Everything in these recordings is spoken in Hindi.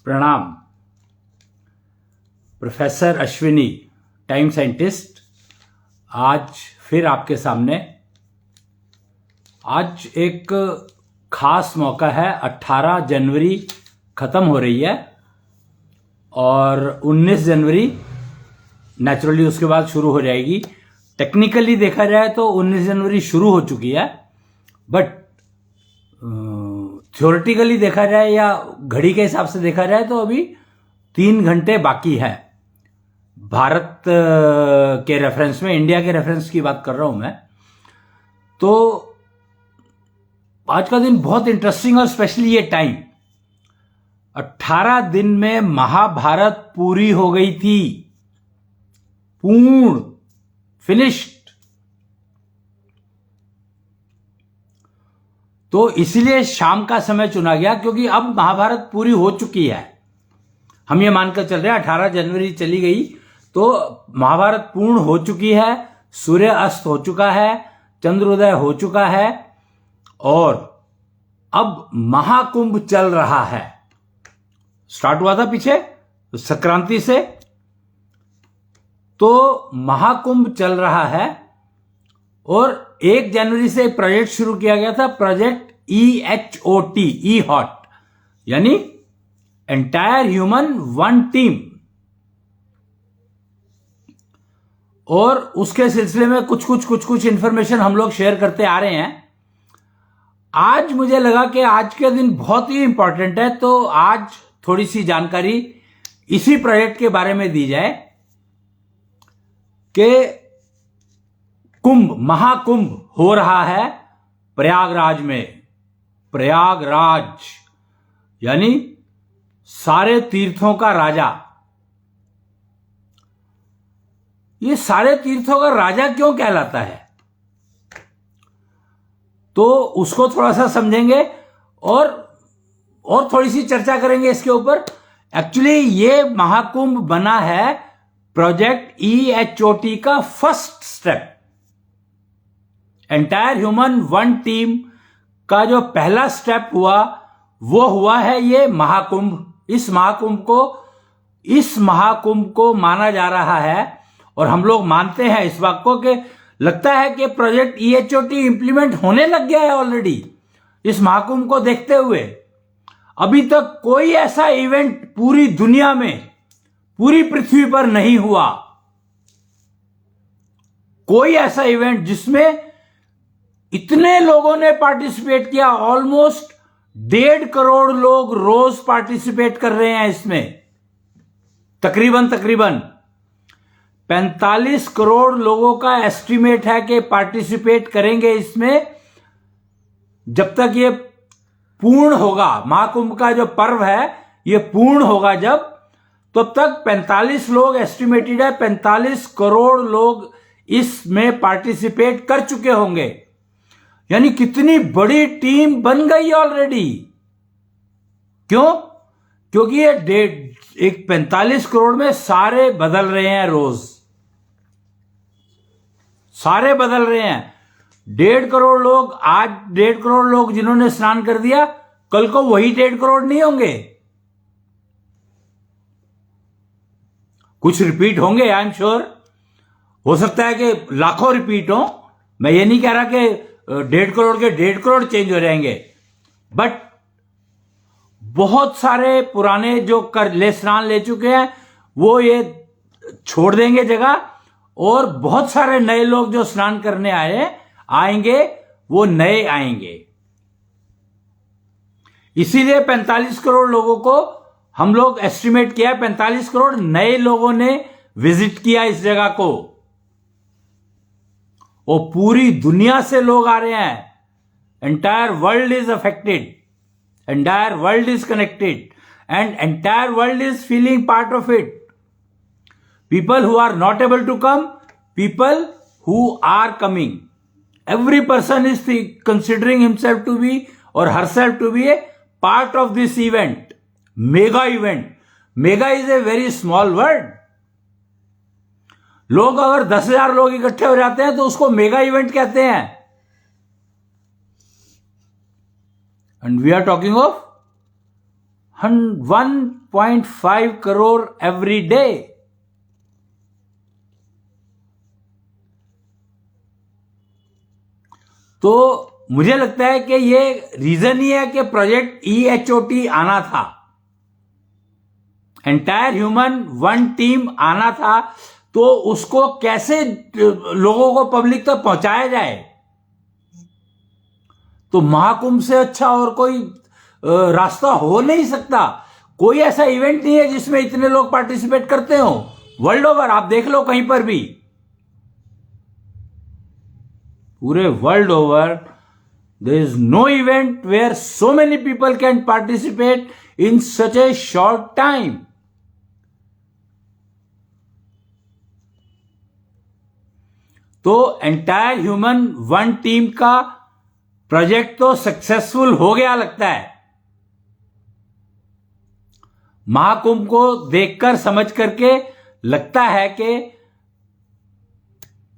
प्रणाम। प्रोफेसर अश्विनी, टाइम साइंटिस्ट, आज फिर आपके सामने। आज एक खास मौका है। 18 जनवरी ख़त्म हो रही है और 19 जनवरी नेचुरली उसके बाद शुरू हो जाएगी। टेक्निकली देखा जाए तो 19 जनवरी शुरू हो चुकी है, बट थ्योरेटिकली देखा जाए या घड़ी के हिसाब से देखा जाए तो अभी 3 घंटे बाकी है। भारत के रेफरेंस में, इंडिया के रेफरेंस की बात कर रहा हूं मैं। तो आज का दिन बहुत इंटरेस्टिंग और स्पेशली ये टाइम, 18 दिन में महाभारत पूरी हो गई थी, पूर्ण, फिनिश्ड। तो इसीलिए शाम का समय चुना गया, क्योंकि अब महाभारत पूरी हो चुकी है। हम ये मानकर चल रहे हैं 18 जनवरी चली गई तो महाभारत पूर्ण हो चुकी है, सूर्य अस्त हो चुका है, चंद्रोदय हो चुका है और अब महाकुंभ चल रहा है। स्टार्ट हुआ था पीछे संक्रांति से, तो महाकुंभ चल रहा है और 1 जनवरी से एक प्रोजेक्ट शुरू किया गया था, प्रोजेक्ट EHOT, EHOT, यानी एंटायर ह्यूमन वन टीम। और उसके सिलसिले में कुछ इंफॉर्मेशन हम लोग शेयर करते आ रहे हैं। आज मुझे लगा कि आज के दिन बहुत ही इंपॉर्टेंट है, तो आज थोड़ी सी जानकारी इसी प्रोजेक्ट के बारे में दी जाए कि कुंभ, महाकुंभ हो रहा है प्रयागराज में। प्रयागराज यानी सारे तीर्थों का राजा। ये सारे तीर्थों का राजा क्यों कहलाता है, तो उसको थोड़ा सा समझेंगे और थोड़ी सी चर्चा करेंगे इसके ऊपर। एक्चुअली ये महाकुंभ बना है प्रोजेक्ट EHOT का first step. Entire human one team का जो पहला स्टेप हुआ वो हुआ है ये महाकुंभ। इस महाकुंभ को माना जा रहा है और हम लोग मानते हैं इस बात को कि लगता है कि प्रोजेक्ट EHOT इंप्लीमेंट होने लग गया है ऑलरेडी। इस महाकुंभ को देखते हुए अभी तक कोई ऐसा इवेंट पूरी दुनिया में, पूरी पृथ्वी पर नहीं हुआ। कोई ऐसा इवेंट जिसमें इतने लोगों ने पार्टिसिपेट किया। ऑलमोस्ट 1.5 करोड़ लोग रोज पार्टिसिपेट कर रहे हैं इसमें। तकरीबन 45 करोड़ लोगों का एस्टिमेट है कि पार्टिसिपेट करेंगे इसमें। जब तक ये पूर्ण होगा, महाकुंभ का जो पर्व है ये पूर्ण होगा जब, तब तक 45 लोग एस्टिमेटेड है, 45 करोड़ लोग इसमें पार्टिसिपेट कर चुके होंगे। यानी कितनी बड़ी टीम बन गई ऑलरेडी। क्यों? क्योंकि ये 45 करोड़ में सारे बदल रहे हैं, रोज सारे बदल रहे हैं। 1.5 करोड़ लोग, आज 1.5 करोड़ लोग जिन्होंने स्नान कर दिया, कल को वही 1.5 करोड़ नहीं होंगे। कुछ रिपीट होंगे, आई एम श्योर। हो सकता है कि लाखों रिपीट हो। मैं ये नहीं कह रहा कि 1.5 करोड़ के 1.5 करोड़ चेंज हो जाएंगे, बट बहुत सारे पुराने जो स्नान ले चुके हैं वो ये छोड़ देंगे जगह, और बहुत सारे नए लोग जो स्नान करने आएंगे वो नए आएंगे। इसीलिए 45 करोड़ लोगों को हम लोग एस्टिमेट किया, 45 करोड़ नए लोगों ने विजिट किया इस जगह को। वो पूरी दुनिया से लोग आ रहे हैं। Entire world is affected, entire world is connected and entire world is feeling part of it. People who are not able to come, people who are coming. Every person is considering himself to be or herself to be a part of this event. Mega event. Mega is a very small word. लोग अगर 10,000 लोग इकट्ठे हो जाते हैं तो उसको मेगा इवेंट कहते हैं। And we are talking of 1.5 crore every day. तो मुझे लगता है कि ये रीजन ही है कि प्रोजेक्ट EHOT आना था, एंटायर ह्यूमन वन टीम आना था, तो उसको कैसे लोगों को पब्लिक तक पहुंचाया जाए। तो महाकुंभ से अच्छा और कोई रास्ता हो नहीं सकता। कोई ऐसा इवेंट नहीं है जिसमें इतने लोग पार्टिसिपेट करते हो वर्ल्ड ओवर। आप देख लो कहीं पर भी, पूरे world over there is no event where so many people can participate in such a short time. तो एंटायर ह्यूमन वन टीम का प्रोजेक्ट तो सक्सेसफुल हो गया लगता है। महाकुंभ को देखकर समझ करके लगता है कि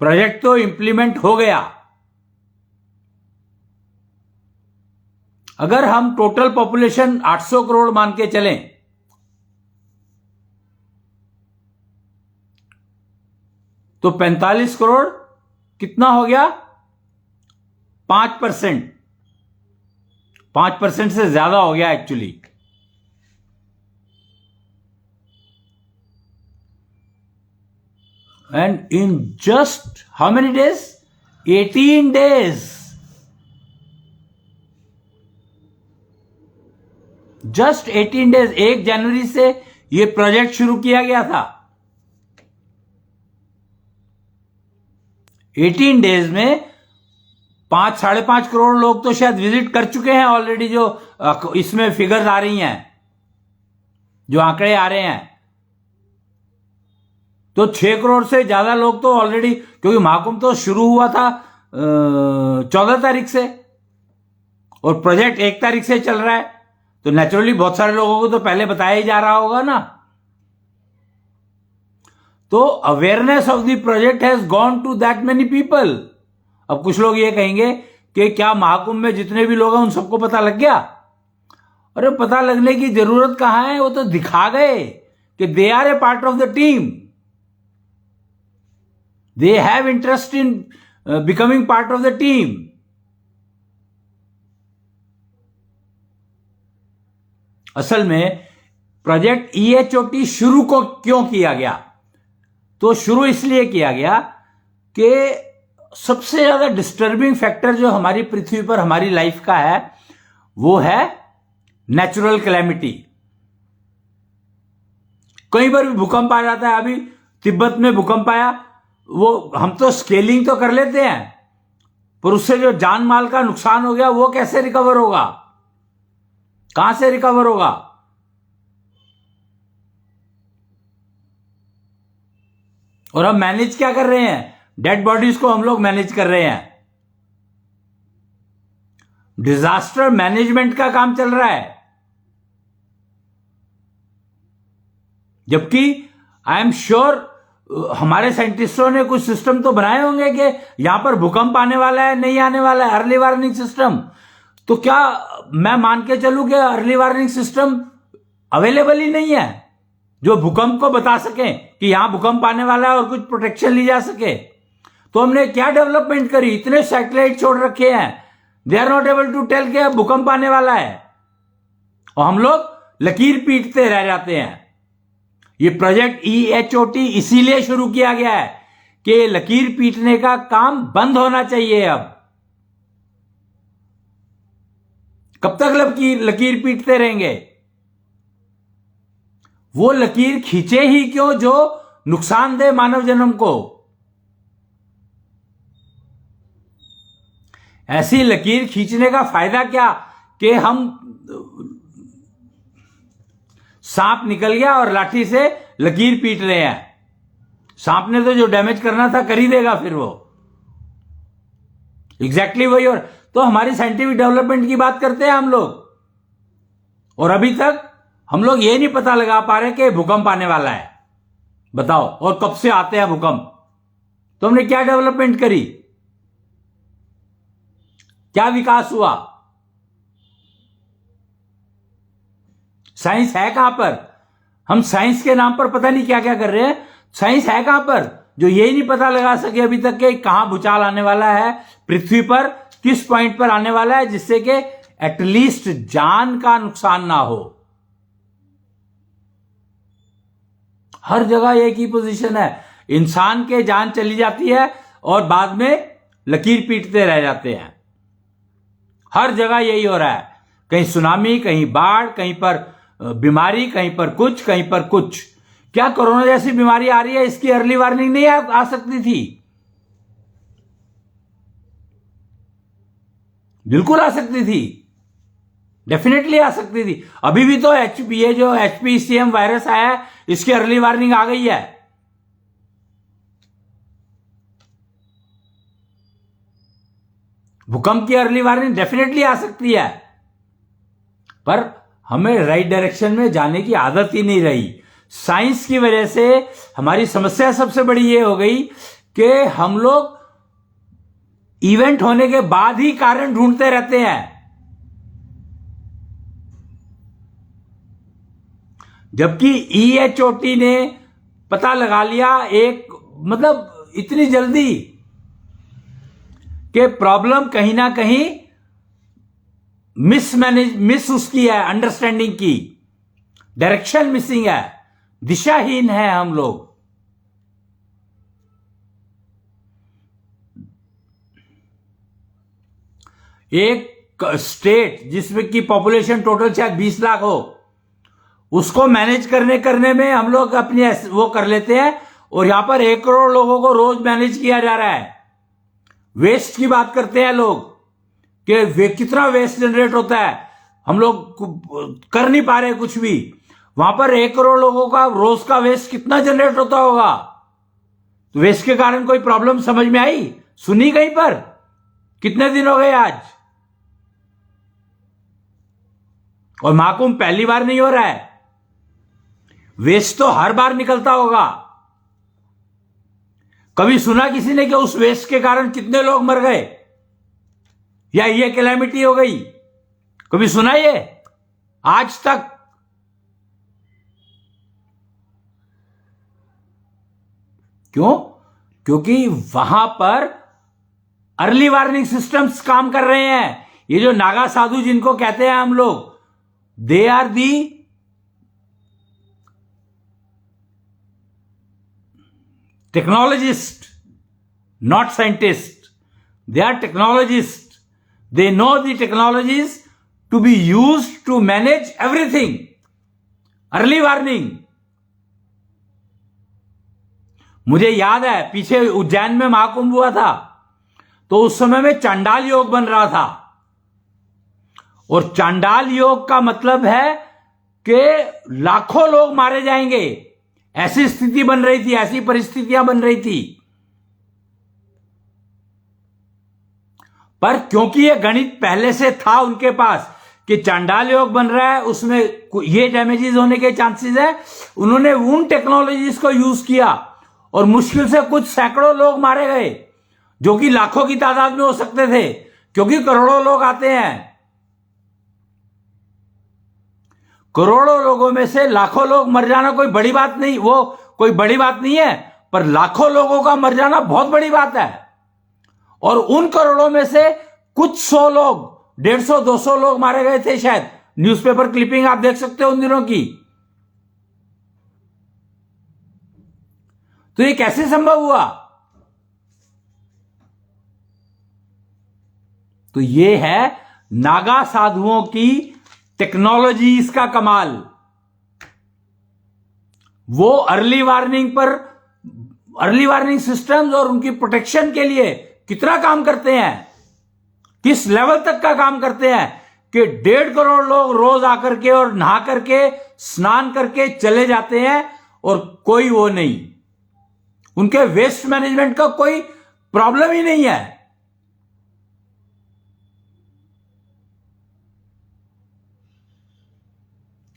प्रोजेक्ट तो इंप्लीमेंट हो गया। अगर हम टोटल पॉपुलेशन 800 करोड़ मान के चलें, तो 45 करोड़ कितना हो गया? 5%। 5% से ज्यादा हो गया actually. And in just how many days? 18 days. Just 18 days. 1 जनवरी से यह प्रोजेक्ट शुरू किया गया था। 18 डेज में 5-5.5 करोड़ लोग तो शायद विजिट कर चुके हैं ऑलरेडी, जो इसमें फिगर्स आ रही हैं, जो आंकड़े आ रहे हैं। तो 6 करोड़ से ज्यादा लोग तो ऑलरेडी, क्योंकि महाकुंभ तो शुरू हुआ था 14 तारीख से और प्रोजेक्ट 1 तारीख से चल रहा है, तो नेचुरली बहुत सारे लोगों को तो पहले बताया ही जा रहा होगा ना। तो awareness of the project has gone to that many people. अब कुछ लोग ये कहेंगे कि क्या महाकुंभ में जितने भी लोग हैं उन सबको पता लग गया? अरे पता लगने की जरूरत कहां है, वो तो दिखा गए कि they are a part of the team, they have interest in becoming part of the team. असल में प्रोजेक्ट EHOT शुरू को क्यों किया गया? तो शुरू इसलिए किया गया कि सबसे ज्यादा डिस्टर्बिंग फैक्टर जो हमारी पृथ्वी पर हमारी लाइफ का है वो है नेचुरल कैलेमिटी। कई बार भी भूकंप आ जाता है। अभी तिब्बत में भूकंप आया, वो हम तो स्केलिंग तो कर लेते हैं, पर उससे जो जान माल का नुकसान हो गया वो कैसे रिकवर होगा? कहां से रिकवर होगा? और हम मैनेज क्या कर रहे हैं? डेड बॉडीज को हम लोग मैनेज कर रहे हैं। डिजास्टर मैनेजमेंट का काम चल रहा है। जबकि आई एम श्योर हमारे साइंटिस्टों ने कुछ सिस्टम तो बनाए होंगे कि यहां पर भूकंप आने वाला है, नहीं आने वाला है, अर्ली वार्निंग सिस्टम। तो क्या मैं मान के चलूं कि अर्ली वार्निंग सिस्टम अवेलेबल ही नहीं है जो भूकंप को बता सके कि यहां भूकंप आने वाला है और कुछ प्रोटेक्शन ली जा सके? तो हमने क्या डेवलपमेंट करी? इतने सैटेलाइट छोड़ रखे हैं, they are not able to tell कि भूकंप आने वाला है, और हम लोग लकीर पीटते रह जाते हैं। ये प्रोजेक्ट EHOT इसीलिए शुरू किया गया है कि लकीर पीटने का काम बंद होना चाहिए। अब कब तक लकीर पीटते रहेंगे? वो लकीर खींचे ही क्यों जो नुकसान दे मानव जन्म को। ऐसी लकीर खींचने का फायदा क्या कि हम सांप निकल गया और लाठी से लकीर पीट रहे हैं। सांप ने तो जो डैमेज करना था कर ही देगा फिर वो। एग्जैक्टली वही। और तो हमारी साइंटिफिक डेवलपमेंट की बात करते हैं हम लोग, और अभी तक हम लोग ये नहीं पता लगा पा रहे कि भूकंप आने वाला है। बताओ, और कब से आते हैं भूकंप? तो हमने क्या डेवलपमेंट करी, क्या विकास हुआ? साइंस है कहां पर? हम साइंस के नाम पर पता नहीं क्या क्या कर रहे हैं। साइंस है कहां पर जो यही नहीं पता लगा सके अभी तक कि कहां भूचाल आने वाला है पृथ्वी पर, किस पॉइंट पर आने वाला है, जिससे कि एटलीस्ट जान का नुकसान ना हो। हर जगह एक ही पोजीशन है, इंसान के जान चली जाती है और बाद में लकीर पीटते रह जाते हैं। हर जगह यही हो रहा है, कहीं सुनामी, कहीं बाढ़, कहीं पर बीमारी, कहीं पर कुछ, कहीं पर कुछ। क्या कोरोना जैसी बीमारी आ रही है, इसकी अर्ली वार्निंग नहीं आ सकती थी? बिल्कुल आ सकती थी, डेफिनेटली आ सकती थी। अभी भी तो ये जो HPCM वायरस आया है, इसकी अर्ली वार्निंग आ गई है। भूकंप की अर्ली वार्निंग डेफिनेटली आ सकती है, पर हमें राइट डायरेक्शन में जाने की आदत ही नहीं रही। साइंस की वजह से हमारी समस्या सबसे बड़ी ये हो गई कि हम लोग इवेंट होने के बाद ही कारण ढूंढते रहते हैं, जबकि EHOT ने पता लगा लिया मतलब इतनी जल्दी कि प्रॉब्लम कहीं ना कहीं मिस उसकी है, अंडरस्टैंडिंग की, डायरेक्शन मिसिंग है, दिशाहीन है हम लोग। एक स्टेट जिसमें की पॉपुलेशन टोटल शायद 20 लाख हो, उसको मैनेज करने में हम लोग अपनी वो कर लेते हैं, और यहां पर 1 करोड़ लोगों को रोज मैनेज किया जा रहा है। वेस्ट की बात करते हैं लोग कि कितना वेस्ट जनरेट होता है, हम लोग कर नहीं पा रहे कुछ भी। वहां पर 1 करोड़ लोगों का रोज का वेस्ट कितना जनरेट होता होगा? तो वेस्ट के कारण कोई प्रॉब्लम समझ में आई, सुनी कहीं पर? कितने दिन हो गए आज? और महाकुंभ पहली बार नहीं हो रहा है, वेस्ट तो हर बार निकलता होगा। कभी सुना किसी ने कि उस वेस्ट के कारण कितने लोग मर गए या ये कैलेमिटी हो गई? कभी सुना ये आज तक? क्यों? क्योंकि वहां पर अर्ली वार्निंग सिस्टम्स काम कर रहे हैं। ये जो नागा साधु जिनको कहते हैं हम लोग, they are the technologist, not scientist. They are technologists. They know the technologies to be used to manage everything. Early warning. मुझे याद है पीछे उज्जैन में महाकुंभ हुआ था, तो उस समय में चांडाल योग बन रहा था, और चांडाल योग का मतलब है कि लाखों लोग मारे जाएंगे, ऐसी स्थिति बन रही थी, ऐसी परिस्थितियां बन रही थी। पर क्योंकि ये गणित पहले से था उनके पास कि चांडाल योग बन रहा है, उसमें ये डैमेजेस होने के चांसेस है, उन्होंने उन टेक्नोलॉजीज को यूज किया और मुश्किल से कुछ सैकड़ों लोग मारे गए, जो कि लाखों की तादाद में हो सकते थे, क्योंकि करोड़ों लोग आते हैं। करोड़ों लोगों में से लाखों लोग मर जाना कोई बड़ी बात नहीं, वो कोई बड़ी बात नहीं है, पर लाखों लोगों का मर जाना बहुत बड़ी बात है। और उन करोड़ों में से कुछ 100 लोग, 150-200 लोग मारे गए थे शायद। न्यूज़पेपर क्लिपिंग आप देख सकते हो उन दिनों की। तो ये कैसे संभव हुआ? तो ये है नागा साधुओं की टेक्नोलॉजीज का कमाल। वो अर्ली वार्निंग सिस्टम्स और उनकी प्रोटेक्शन के लिए कितना काम करते हैं, किस लेवल तक का काम करते हैं कि 1.5 करोड़ लोग रोज आकर के और नहा करके स्नान करके चले जाते हैं, और कोई वो नहीं, उनके वेस्ट मैनेजमेंट का कोई प्रॉब्लम ही नहीं है।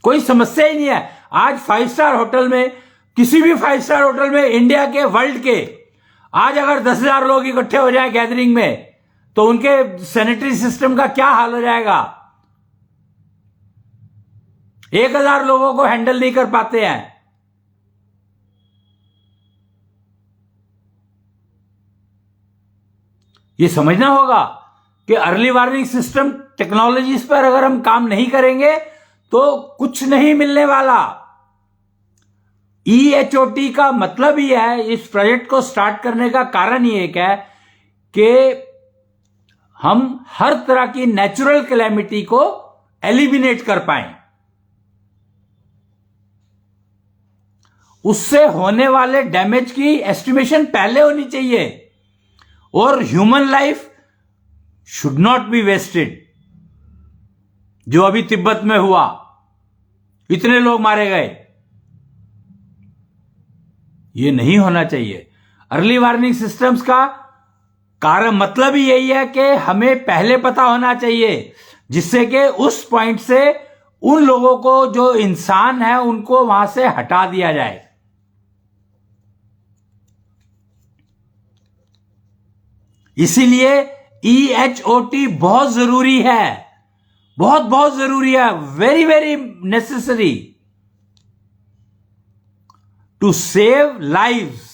कोई समस्या ही नहीं है। आज 5 स्टार होटल में, किसी भी 5 स्टार होटल में, इंडिया के, वर्ल्ड के, आज अगर 10,000 लोग इकट्ठे हो जाए गैदरिंग में, तो उनके सैनिटरी सिस्टम का क्या हाल हो जाएगा? 1000 लोगों को हैंडल नहीं कर पाते हैं। ये समझना होगा कि अर्ली वार्निंग सिस्टम टेक्नोलॉजीज पर अगर हम काम नहीं करेंगे तो कुछ नहीं मिलने वाला। EHOT का मतलब ही है, इस प्रोजेक्ट को स्टार्ट करने का कारण ही एक है कि हम हर तरह की नेचुरल कैलेमिटी को एलिमिनेट कर पाएं। उससे होने वाले डैमेज की एस्टिमेशन पहले होनी चाहिए, और human life should not be wasted. जो अभी तिब्बत में हुआ, इतने लोग मारे गए, ये नहीं होना चाहिए। अर्ली वार्निंग सिस्टम्स का कारण मतलब ही यही है कि हमें पहले पता होना चाहिए, जिससे कि उस पॉइंट से उन लोगों को, जो इंसान है, उनको वहां से हटा दिया जाए। इसीलिए EHOT बहुत जरूरी है, बहुत बहुत जरूरी है, very very necessary to save lives.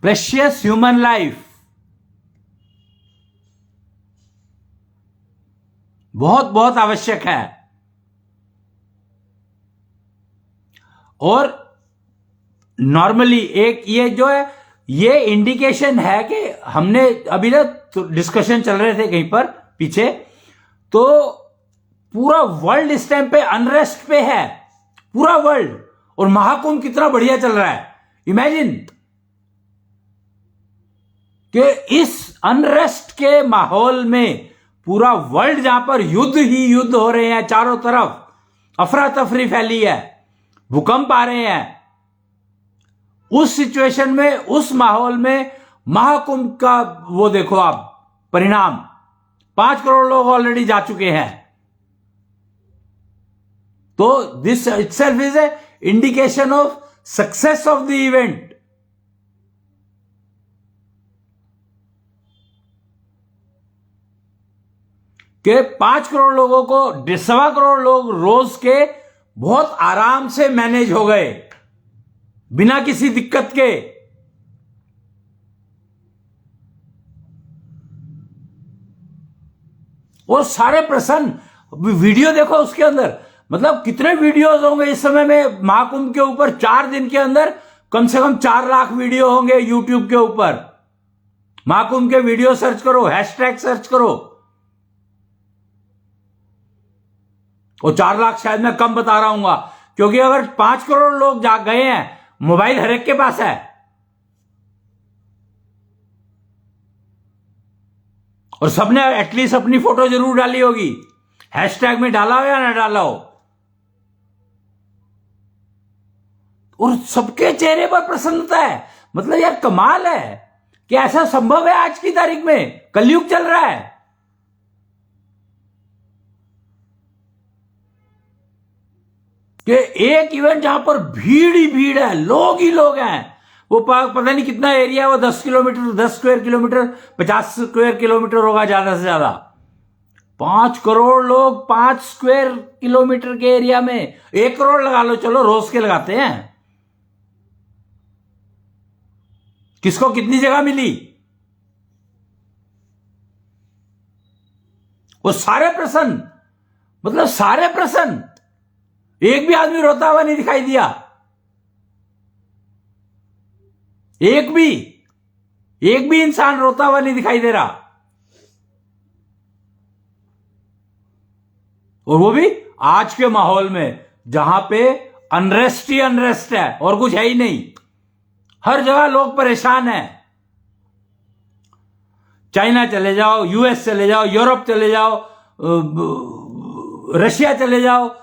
Precious human life बहुत बहुत आवश्यक है। और नॉर्मली एक ये जो है, ये इंडिकेशन है कि हमने अभी ना डिस्कशन चल रहे थे कहीं पर पीछे, तो पूरा वर्ल्ड इस टाइम पे अनरेस्ट पे है, पूरा वर्ल्ड। और महाकुंभ कितना बढ़िया चल रहा है। इमेजिन कि इस अनरेस्ट के माहौल में पूरा वर्ल्ड, जहां पर युद्ध ही युद्ध हो रहे हैं, चारों तरफ अफरा तफरी फैली है, भूकंप आ रहे हैं, उस सिचुएशन में, उस माहौल में महाकुंभ का वो देखो आप परिणाम। 5 करोड़ लोग ऑलरेडी जा चुके हैं। तो this itself is a indication of success of the event. कि 5 करोड़ लोगों को, 1.25 करोड़ लोग रोज के बहुत आराम से मैनेज हो गए, बिना किसी दिक्कत के। और सारे प्रसन्न। वीडियो देखो उसके अंदर, मतलब कितने वीडियोस होंगे इस समय में महाकुंभ के ऊपर। 4 दिन के अंदर कम से कम 4 लाख वीडियो होंगे यूट्यूब के ऊपर। महाकुंभ के वीडियो सर्च करो, हैशटैग सर्च करो। और 4 लाख शायद मैं कम बता रहा हूं, क्योंकि अगर 5 करोड़ लोग जा गए हैं, मोबाइल हर एक के पास है, और सबने एटलीस्ट अपनी फोटो जरूर डाली होगी, हैशटैग में डाला हो या ना डाला हो। और सबके चेहरे पर प्रसन्नता है। मतलब यार कमाल है कि ऐसा संभव है आज की तारीख में। कलयुग चल रहा है। कि एक इवेंट जहां पर भीड़ ही भीड़ है, लोग ही लोग हैं। वो पता नहीं कितना एरिया, वो 10 kilometre, 10 square kilometre, 50 square kilometre होगा ज्यादा से ज्यादा। 5 करोड़ लोग 5 स्क्वायर किलोमीटर के एरिया में, 1 करोड़ लगा लो, चलो रोज के लगाते हैं। किसको कितनी जगह मिली? वो सारे प्रसन्न, मतलब सारे प्रसन्न। एक भी आदमी रोता हुआ नहीं दिखाई दिया, एक भी इंसान रोता हुआ नहीं दिखाई दे रहा। और वो भी आज के माहौल में, जहां पे अनरेस्ट ही अनरेस्ट है और कुछ है ही नहीं। हर जगह लोग परेशान हैं। चाइना चले जाओ, यूएस चले जाओ, यूरोप चले जाओ, रशिया चले जाओ,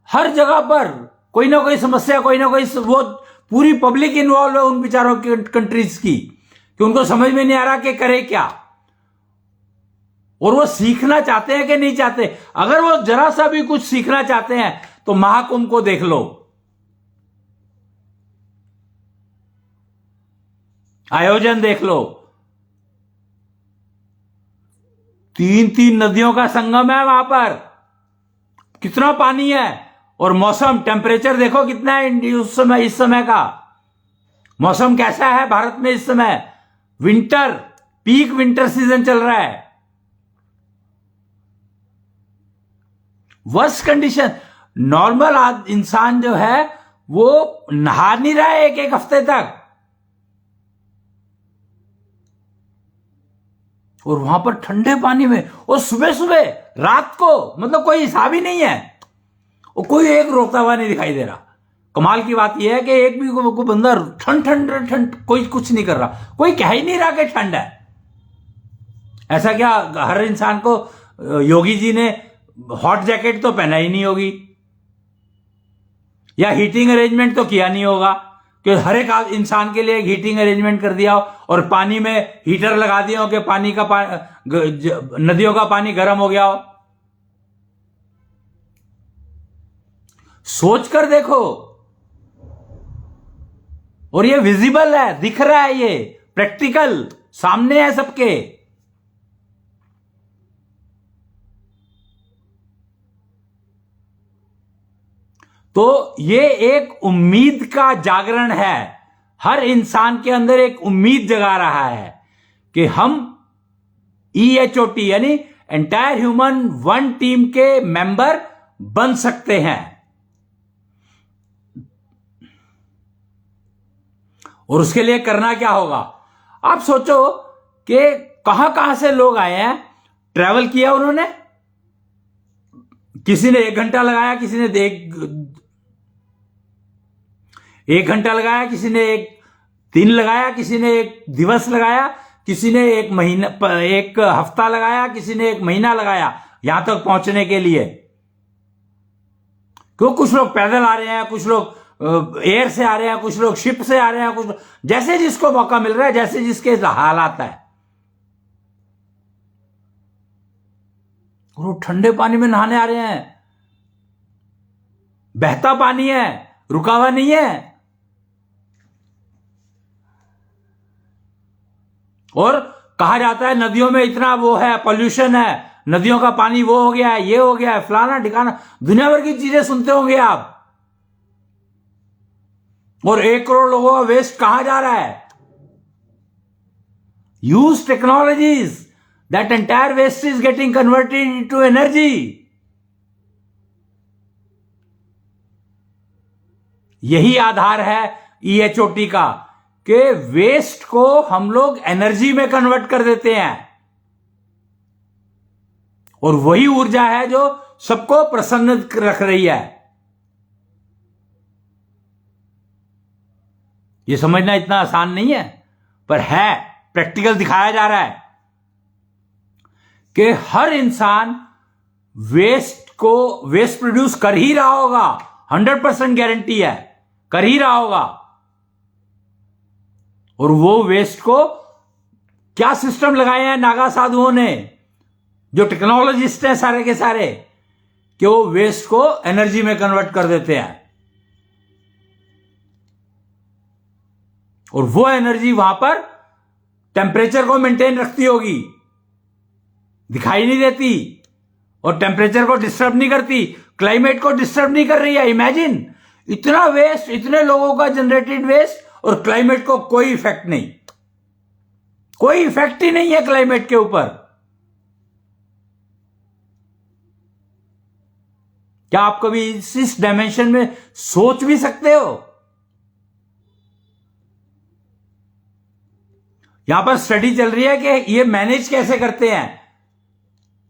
हर जगह पर कोई ना कोई समस्या, कोई ना कोई, वो पूरी पब्लिक इन्वॉल्व है उन बेचारों की कंट्रीज की, कि उनको समझ में नहीं आ रहा कि करे क्या। और वो सीखना चाहते हैं कि नहीं चाहते। अगर वो जरा सा भी कुछ सीखना चाहते हैं तो महाकुंभ को देख लो, आयोजन देख लो, 3 नदियों का संगम है वहां पर। कितना पानी है, और मौसम टेम्परेचर देखो कितना है उस समय, इस समय का मौसम कैसा है भारत में इस समय। विंटर, पीक विंटर सीजन चल रहा है। वर्स्ट कंडीशन, नॉर्मल इंसान जो है वो नहा नहीं रहा है एक हफ्ते तक, और वहां पर ठंडे पानी में, और सुबह सुबह रात को, मतलब कोई हिसाब ही नहीं है, और कोई एक रोकता हुआ नहीं दिखाई दे रहा। कमाल की बात यह है कि एक भी को बंदा ठंड ठंड ठंड कोई कुछ नहीं कर रहा, कोई कह ही नहीं रहा कि ठंड है। ऐसा क्या हर इंसान को योगी जी ने हॉट जैकेट तो पहना ही नहीं होगी, या हीटिंग अरेंजमेंट तो किया नहीं होगा कि हर एक इंसान के लिए एक हीटिंग अरेंजमेंट कर दिया हो और पानी में हीटर लगा दिया हो कि पानी का नदियों का पानी गर्म हो गया हो। सोच कर देखो, और ये विजिबल है, दिख रहा है, ये प्रैक्टिकल सामने है सबके। तो ये एक उम्मीद का जागरण है, हर इंसान के अंदर एक उम्मीद जगा रहा है कि हम EHOT यानी एंटायर ह्यूमन वन टीम के मेंबर बन सकते हैं। और उसके लिए करना क्या होगा, आप सोचो कि कहां कहां से लोग आए हैं, ट्रैवल किया उन्होंने, किसी ने 1 घंटा लगाया, किसी ने 1 घंटा लगाया, किसी ने 1 दिन लगाया, किसी ने 1 दिवस लगाया, किसी ने 1 महीना 1 हफ्ता लगाया, किसी ने 1 महीना लगाया यहां तक पहुंचने के लिए। क्यों, कुछ लोग पैदल आ रहे हैं, कुछ लोग एयर से आ रहे हैं, कुछ लोग शिप से आ रहे हैं, कुछ जैसे जिसको मौका मिल रहा है, जैसे जिसके हालात है। और वो ठंडे पानी में नहाने आ रहे हैं, बहता पानी है, रुका हुआ नहीं है। और कहा जाता है नदियों में इतना वो है, पोल्यूशन है, नदियों का पानी वो हो गया है, ये हो गया है, फलाना ठिकाना, दुनिया भर की चीजें सुनते होंगे आप। और 1 करोड़ लोगों का वेस्ट कहां जा रहा है। Use technologies, that entire waste is getting converted into energy. यही आधार है EHOT का, कि वेस्ट को हम लोग एनर्जी में कन्वर्ट कर देते हैं, और वही ऊर्जा है जो सबको प्रसन्न रख रही है। ये समझना इतना आसान नहीं है, पर है, प्रैक्टिकल दिखाया जा रहा है कि हर इंसान वेस्ट प्रोड्यूस कर ही रहा होगा, 100% गारंटी है, कर ही रहा होगा। और वो वेस्ट को क्या सिस्टम लगाए हैं नागा साधुओं ने, जो टेक्नोलॉजिस्ट हैं सारे के सारे, कि वो वेस्ट को एनर्जी में कन्वर्ट कर देते हैं, और वो एनर्जी वहां पर टेम्परेचर को मेंटेन रखती होगी, दिखाई नहीं देती, और टेम्परेचर को डिस्टर्ब नहीं करती, क्लाइमेट को डिस्टर्ब नहीं कर रही है। इमेजिन, इतना वेस्ट, इतने लोगों का जनरेटेड वेस्ट, और क्लाइमेट को कोई इफेक्ट नहीं, कोई इफेक्ट ही नहीं है क्लाइमेट के ऊपर। क्या आप कभी इस डायमेंशन में सोच भी सकते हो? यहां पर स्टडी चल रही है कि ये मैनेज कैसे करते हैं।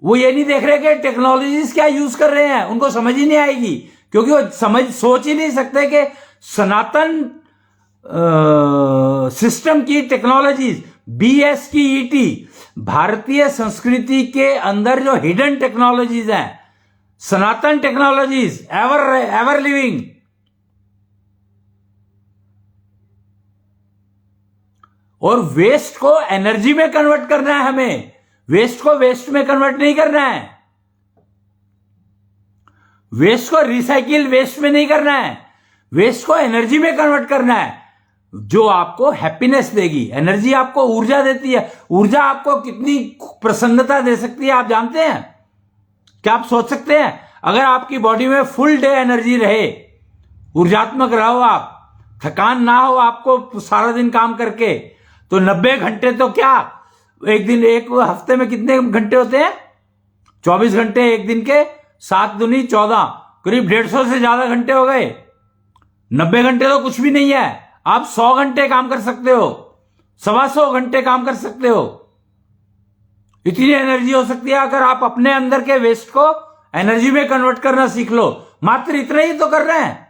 वो ये नहीं देख रहे कि टेक्नोलॉजीज क्या यूज कर रहे हैं, उनको समझ ही नहीं आएगी, क्योंकि वो सोच ही नहीं सकते कि सनातन सिस्टम की टेक्नोलॉजीज, BSKET, भारतीय संस्कृति के अंदर जो हिडन टेक्नोलॉजीज हैं, सनातन टेक्नोलॉजीज, एवर लिविंग, और वेस्ट को एनर्जी में कन्वर्ट करना है हमें, वेस्ट को वेस्ट में कन्वर्ट नहीं करना है, वेस्ट को रिसाइकिल वेस्ट में नहीं करना है, वेस्ट को एनर्जी में कन्वर्ट करना है। जो आपको हैप्पीनेस देगी। एनर्जी आपको ऊर्जा देती है। ऊर्जा आपको कितनी प्रसन्नता दे सकती है आप जानते हैं? क्या आप सोच सकते हैं? अगर आपकी बॉडी में फुल डे एनर्जी रहे, ऊर्जात्मक रहो आप, थकान ना हो आपको सारा दिन काम करके, तो 90 घंटे तो क्या, एक दिन, एक हफ्ते में कितने घंटे होते हैं? 24 घंटे एक दिन के, 7 दूनी 14, करीब 150 से ज्यादा घंटे हो गए। 90 घंटे तो कुछ भी नहीं है। आप 100 घंटे काम कर सकते हो, 125 घंटे काम कर सकते हो। इतनी एनर्जी हो सकती है अगर आप अपने अंदर के वेस्ट को एनर्जी में कन्वर्ट करना सीख लो। मात्र इतना ही तो कर रहे हैं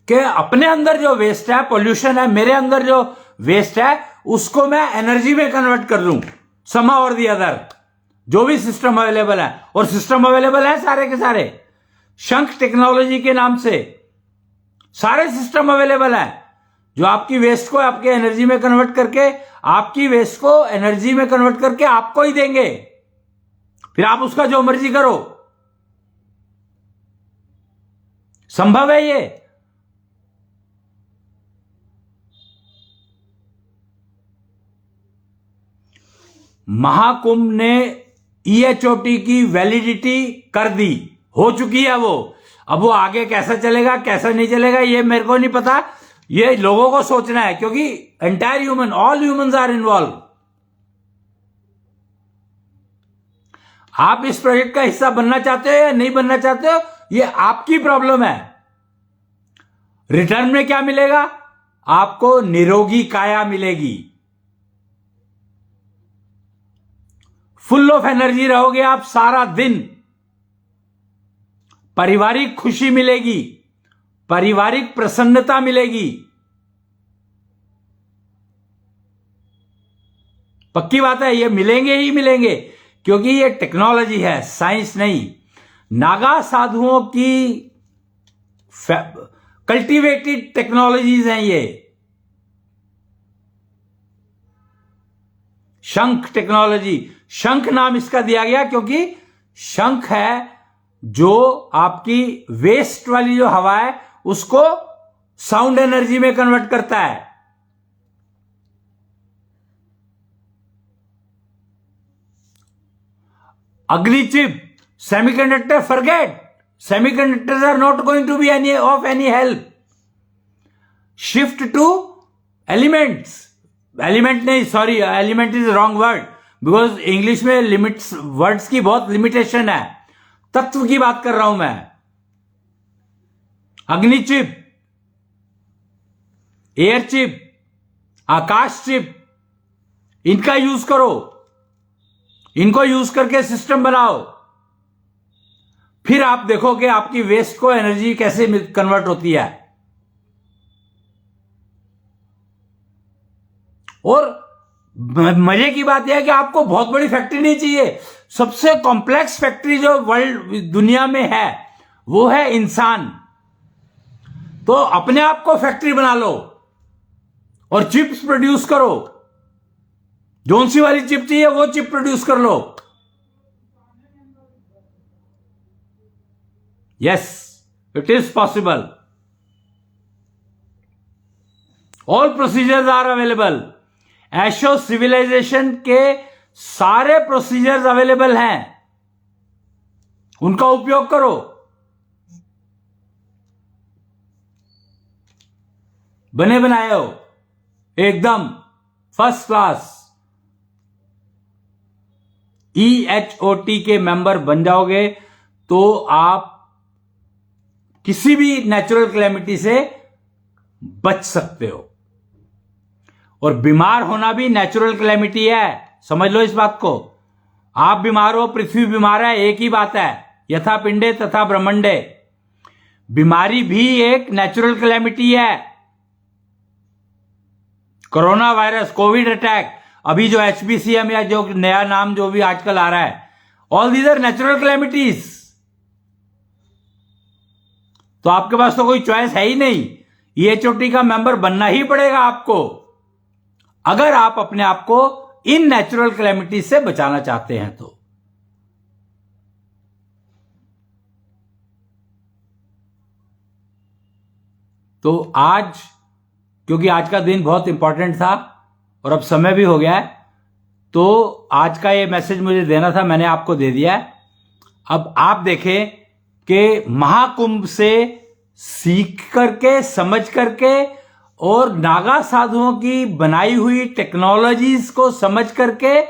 कि अपने अंदर जो वेस्ट है, पोल्यूशन है, मेरे अंदर जो वेस्ट है, उसको मैं एनर्जी में कन्वर्ट कर लूं, समा और दी अदर, जो भी सिस्टम अवेलेबल है। और सिस्टम अवेलेबल है सारे के सारे, शंख टेक्नोलॉजी के नाम से सारे सिस्टम अवेलेबल है, जो आपकी वेस्ट को आपके एनर्जी में कन्वर्ट करके, आपकी वेस्ट को एनर्जी में कन्वर्ट करके आपको ही देंगे। फिर आप उसका जो मर्जी करो। संभव है ये। महाकुंभ ने EHOT की वैलिडिटी कर दी, हो चुकी है वो। अब वो आगे कैसा चलेगा कैसा नहीं चलेगा ये मेरे को नहीं पता, ये लोगों को सोचना है, क्योंकि entire human, all humans are involve. आप इस प्रोजेक्ट का हिस्सा बनना चाहते हो या नहीं बनना चाहते हो, ये आपकी प्रॉब्लम है। रिटर्न में क्या मिलेगा? आपको निरोगी काया मिलेगी, फुल ऑफ एनर्जी रहोगे आप सारा दिन, पारिवारिक खुशी मिलेगी, पारिवारिक प्रसन्नता मिलेगी। पक्की बात है, ये मिलेंगे ही मिलेंगे, क्योंकि ये टेक्नोलॉजी है, साइंस नहीं। नागा साधुओं की कल्टीवेटेड टेक्नोलॉजीज हैं ये। शंख टेक्नोलॉजी, शंख नाम इसका दिया गया क्योंकि शंख है जो आपकी वेस्ट वाली जो हवा है उसको साउंड एनर्जी में कन्वर्ट करता है। Agni chip, semiconductor, forget, semiconductors are not going to be any of any help. Shift to elements, element नहीं, sorry, element is wrong word, because English में लिमिट्स, वर्ड्स की बहुत लिमिटेशन है। तत्व की बात कर रहा हूं मैं। अग्नि चिप, एयर चिप, आकाश चिप, इनका यूज करो, इनको यूज करके सिस्टम बनाओ। फिर आप देखोगे आपकी वेस्ट को एनर्जी कैसे कन्वर्ट होती है। और मजे की बात यह है कि आपको बहुत बड़ी फैक्ट्री नहीं चाहिए। सबसे कॉम्प्लेक्स फैक्ट्री जो वर्ल्ड, दुनिया में है, वो है इंसान। तो अपने आप को फैक्ट्री बना लो और चिप्स प्रोड्यूस करो। जोन सी वाली चिप चाहिए वो चिप प्रोड्यूस कर लो। Yes, it is possible. All procedures are available. एशो सिविलाइजेशन के सारे प्रोसीजर्स अवेलेबल हैं, उनका उपयोग करो। बने बनाए हो एकदम फर्स्ट क्लास। EHOT के मेंबर बन जाओगे तो आप किसी भी नेचुरल कैलेमिटी से बच सकते हो। और बीमार होना भी नेचुरल कैलेमिटी है, समझ लो इस बात को। आप बीमार हो, पृथ्वी बीमार है, एक ही बात है। यथा पिंडे तथा ब्रह्मंडे। बीमारी भी एक नेचुरल कैलेमिटी है। कोरोना वायरस, कोविड अटैक, अभी जो HBCM या जो नया नाम जो भी आजकल आ रहा है, all these are natural calamities. तो आपके पास तो कोई चॉइस है ही नहीं, EHOT का मेंबर बनना ही पड़ेगा आपको, अगर आप अपने आप को इन नेचुरल कैलेमिटीज से बचाना चाहते हैं तो। तो आज, क्योंकि आज का दिन बहुत इंपॉर्टेंट था और अब समय भी हो गया है, तो आज का ये मैसेज मुझे देना था, मैंने आपको दे दिया है। अब आप देखें कि महाकुंभ से सीख करके, समझ करके और नागा साधुओं की बनाई हुई टेक्नोलॉजीज को समझ करके,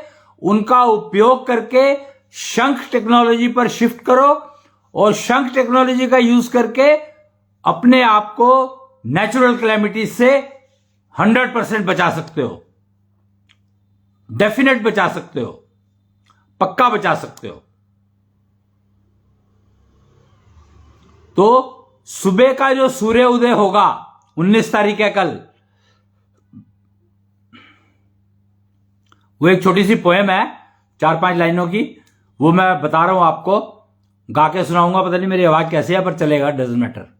उनका उपयोग करके शंख टेक्नोलॉजी पर शिफ्ट करो और शंख टेक्नोलॉजी का यूज करके अपने आप को नेचुरल कैलेमिटीज से 100% बचा सकते हो, डेफिनेट बचा सकते हो, पक्का बचा सकते हो। तो सुबह का जो सूर्य उदय होगा 19 तारीख है कल, वो एक छोटी सी पोएम है 4-5 लाइनों की, वो मैं बता रहा हूं आपको, गा के सुनाऊंगा, पता नहीं मेरी आवाज कैसी है पर चलेगा, डजंट मैटर।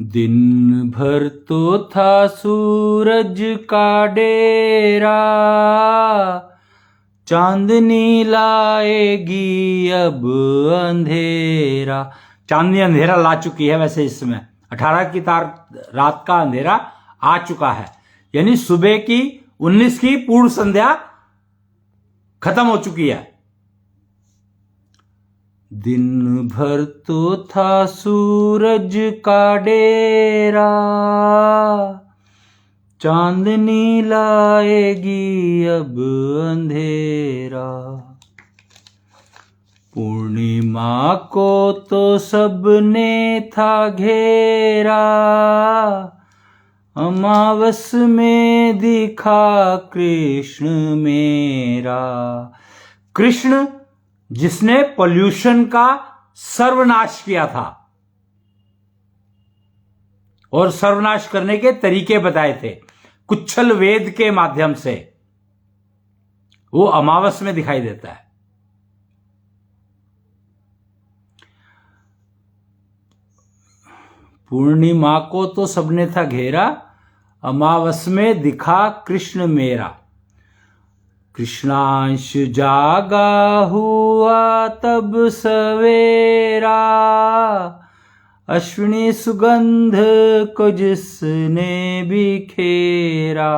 दिन भर तो था सूरज का डेरा, चांदनी लाएगी अब अंधेरा। चांदनी अंधेरा ला चुकी है वैसे इस समय, 18 की रात का अंधेरा आ चुका है, यानी सुबह की 19 की पूर्ण संध्या खत्म हो चुकी है। दिन भर तो था सूरज का डेरा, चांदनी लाएगी अब अंधेरा। पूर्णिमा को तो सबने था घेरा, अमावस में दिखा कृष्ण मेरा। कृष्ण जिसने पोल्यूशन का सर्वनाश किया था और सर्वनाश करने के तरीके बताए थे कुच्छल वेद के माध्यम से, वो अमावस में दिखाई देता है। पूर्णिमा को तो सबने था घेरा, अमावस में दिखा कृष्ण मेरा। कृष्णांश जागा हुआ तब सवेरा, अश्विनी सुगंध को जिसने बिखेरा।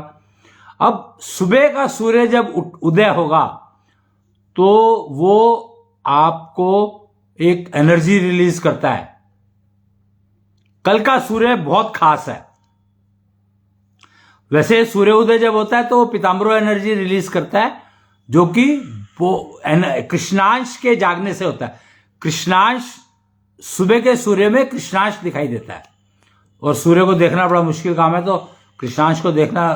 अब सुबह का सूर्य जब उदय होगा तो वो आपको एक एनर्जी रिलीज करता है। कल का सूर्य बहुत खास है। वैसे सूर्योदय जब होता है तो वो पीताम्बरो एनर्जी रिलीज करता है, जो कि कृष्णांश के जागने से होता है। कृष्णांश, सुबह के सूर्य में कृष्णांश दिखाई देता है और सूर्य को देखना बड़ा मुश्किल काम है, तो कृष्णांश को देखना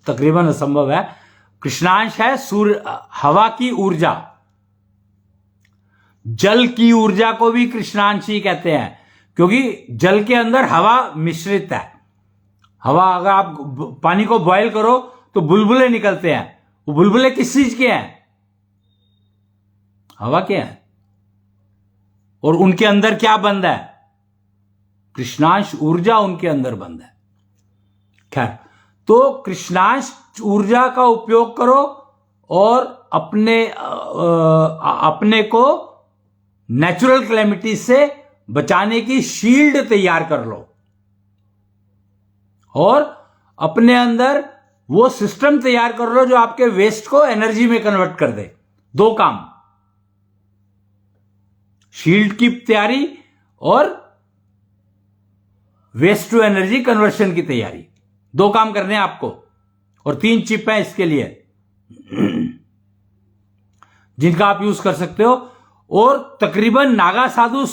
तकरीबन असंभव है। कृष्णांश है सूर्य, हवा की ऊर्जा, जल की ऊर्जा को भी कृष्णांश ही कहते हैं, क्योंकि जल के अंदर हवा मिश्रित है। हवा, अगर आप पानी को बॉयल करो तो बुलबुले निकलते हैं। वो बुलबुले किस चीज के हैं? हवा के हैं। और उनके अंदर क्या बंद है? कृष्णांश ऊर्जा उनके अंदर बंद है। खैर, तो कृष्णांश ऊर्जा का उपयोग करो और अपने को नेचुरल कैलेमिटी से बचाने की शील्ड तैयार कर लो और अपने अंदर वो सिस्टम तैयार कर लो जो आपके वेस्ट को एनर्जी में कन्वर्ट कर दे। 2 काम, शील्ड की तैयारी और वेस्ट टू एनर्जी कन्वर्शन की तैयारी, 2 काम करने हैं आपको। और 3 चिप है इसके लिए जिनका आप यूज कर सकते हो। और तकरीबन नागा साधु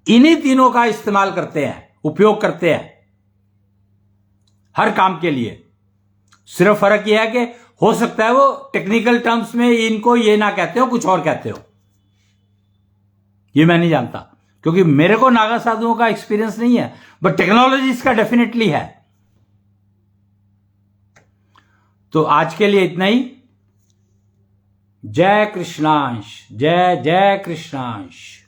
इन्हीं तीनों का इस्तेमाल करते हैं, उपयोग करते हैं हर काम के लिए। सिर्फ फर्क यह है कि हो सकता है वो टेक्निकल टर्म्स में इनको ये ना कहते हो, कुछ और कहते हो, ये मैं नहीं जानता, क्योंकि मेरे को नागा साधुओं का एक्सपीरियंस नहीं है, बट टेक्नोलॉजी इसका डेफिनेटली है। तो आज के लिए इतना ही। जय कृष्णांश, जय जय कृष्णांश।